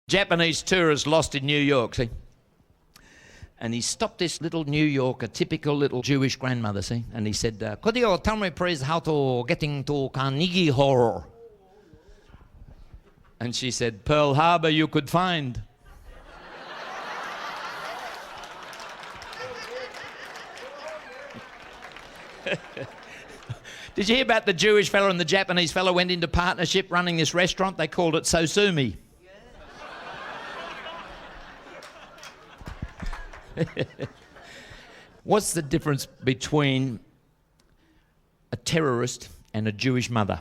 Japanese tourist lost in New York, see? And he stopped this little New Yorker, typical little Jewish grandmother, see? And he said, could you tell me, please, how to get into Carnegie Hall? And she said, Pearl Harbor you could find. Did you hear about the Jewish fellow and the Japanese fellow went into partnership running this restaurant? They called it Sosumi. What's the difference between a terrorist and a Jewish mother?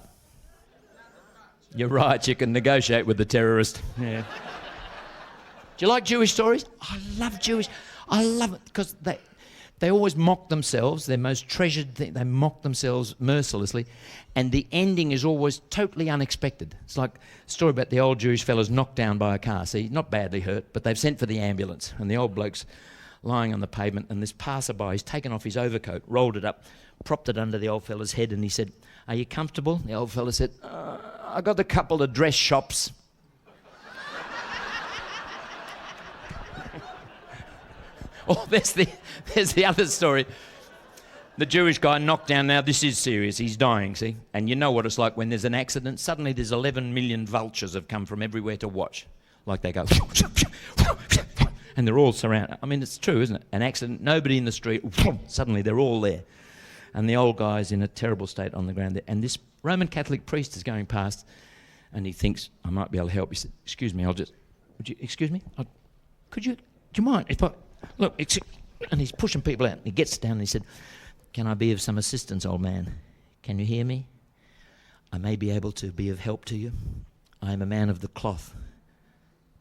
You're right, you can negotiate with the terrorist. Yeah. Do you like Jewish stories? I love Jewish. I love it because they always mock themselves, their most treasured thing. They mock themselves mercilessly, and the ending is always totally unexpected. It's like a story about the old Jewish fellows knocked down by a car. See, not badly hurt, but they've sent for the ambulance, and the old bloke's lying on the pavement, and this passerby, he's taken off his overcoat, rolled it up, propped it under the old fella's head, and he said, are you comfortable? The old fella said, I got a couple of dress shops. Oh, there's the other story. The Jewish guy knocked down, now this is serious, he's dying, see? And you know what it's like when there's an accident, suddenly there's 11 million vultures have come from everywhere to watch. Like they go, and they're all surrounded. I mean, it's true, isn't it? An accident, nobody in the street, suddenly they're all there. And the old guy's in a terrible state on the ground there. And this Roman Catholic priest is going past, and he thinks, I might be able to help. He said, excuse me, would you, excuse me? Do you mind if I, look, and he's pushing people out. And he gets down and he said, can I be of some assistance, old man? Can you hear me? I may be able to be of help to you. I am a man of the cloth.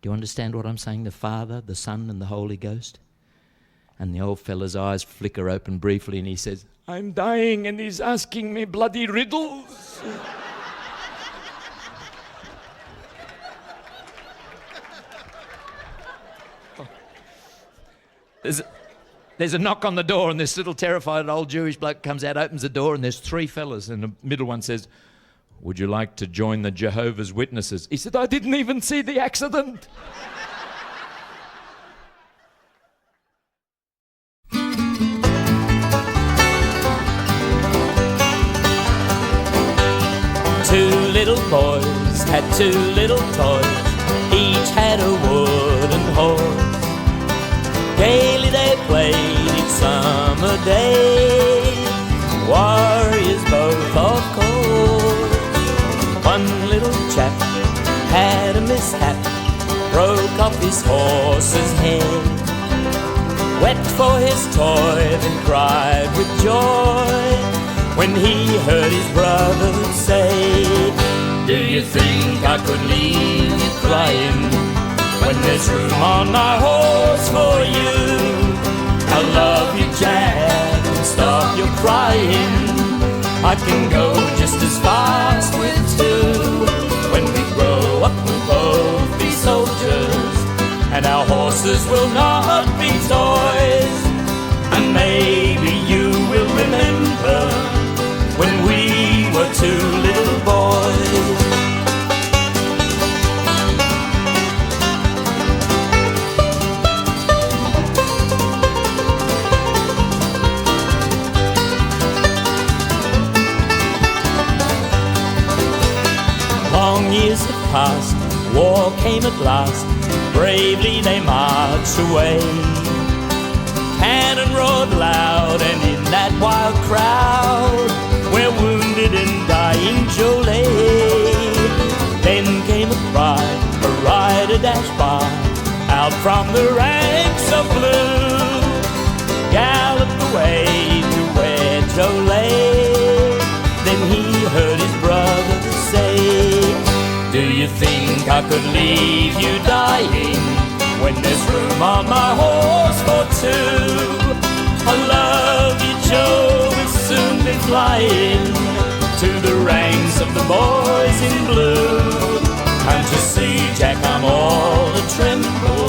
Do you understand what I'm saying? The Father, the Son, and the Holy Ghost? And the old fella's eyes flicker open briefly, and he says, I'm dying, and he's asking me bloody riddles. There's a knock on the door, and this little terrified old Jewish bloke comes out, opens the door, and there's three fellas, and the middle one says, would you like to join the Jehovah's Witnesses? He said, I didn't even see the accident. Two little boys had two little toys, each had a wooden horse. Gaily they played each summer day, warriors both of course. One little chap had a mishap, broke off his horse's head. Wept for his toy, then cried with joy when he heard his brother say, do you think I could leave you crying when there's room on my horse for you? I love you, Jack, and stop your crying. I can go just as fast with two. When we grow up we'll both be soldiers, and our horses will not be toys. And maybe you will remember when we were two little boys. Long years have passed, war came at last, bravely they marched away. Cannon roared loud, and in that wild crowd, where wounded and dying Joe lay, then came a cry, a rider dashed by, out from the ranks of blue, galloped away to where Joe lay. Then he heard his brother say, do you think I could leave you dying when there's room on my horse for two? I love you, Joe, we'll soon be flying to the ranks of the boys in blue. Can't you see, Jack, I'm all a tremble?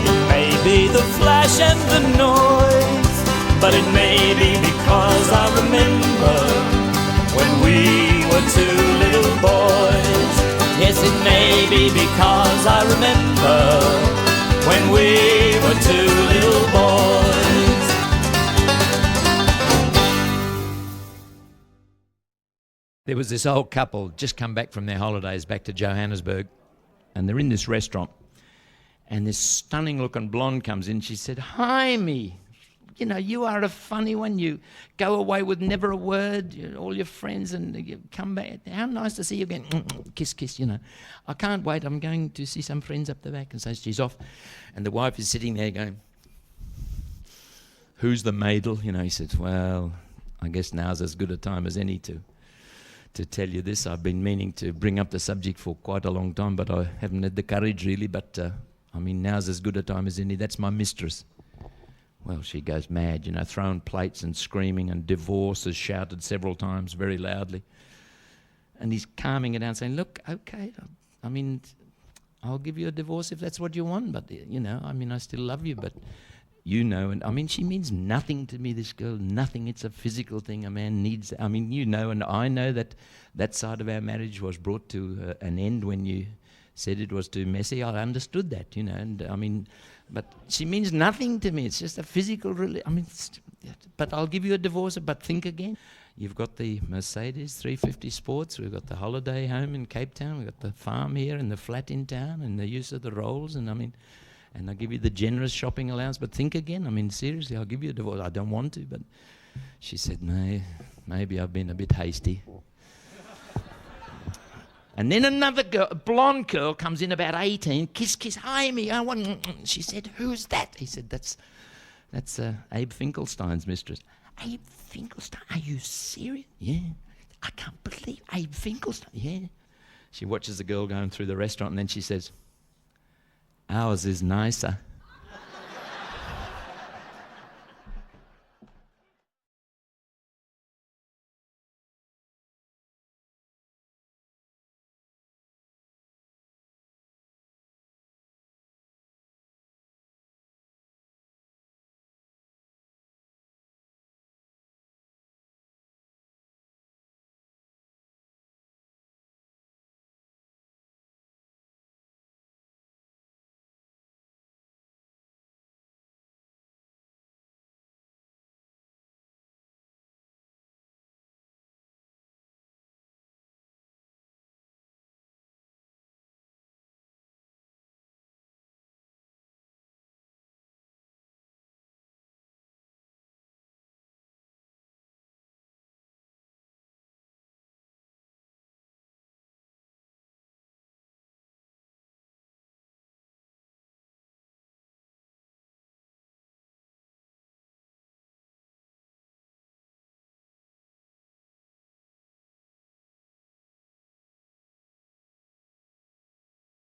It may be the flash and the noise, but it may be because I remember when we were two little boys. guess it may be because I remember when we were two little boys. There was this old couple just come back from their holidays back to Johannesburg, and they're in this restaurant, and this stunning-looking blonde comes in. She said, "Hi, me. You know, you are a funny one. You go away with never a word, all your friends, and you come back. How nice to see you again. Kiss, kiss, you know. I can't wait. I'm going to see some friends up the back." And so she's off, and the wife is sitting there going, "Who's the maidel?" You know, he says, "Well, I guess now's as good a time as any to tell you this. I've been meaning to bring up the subject for quite a long time, but I haven't had the courage really. But, I mean, now's as good a time as any. That's my mistress." Well, she goes mad, you know, throwing plates and screaming, and divorce is shouted several times very loudly. And he's calming it down, saying, "Look, okay, I mean, I'll give you a divorce if that's what you want, but, you know, I mean, I still love you, but you know," and I mean, she means nothing to me, this girl, nothing. It's a physical thing a man needs. I mean, you know, and I know that that side of our marriage was brought to an end when you said it was too messy. I understood that, you know, and I mean, but she means nothing to me. It's just a physical, I mean, but I'll give you a divorce, but think again. You've got the Mercedes 350 Sports, we've got the holiday home in Cape Town, we've got the farm here and the flat in town and the use of the rolls, and I mean, and I'll give you the generous shopping allowance, but think again. I mean, seriously, I'll give you a divorce. I don't want to, but she said, "No, maybe I've been a bit hasty." And then another girl, a blonde girl, comes in about 18, kiss, kiss, "Hi, me, I want..." She said, "Who's that?" He said, That's Abe Finkelstein's mistress." "Abe Finkelstein? Are you serious?" "Yeah. I can't believe Abe Finkelstein." "Yeah." She watches the girl going through the restaurant, and then she says, "Ours is nicer."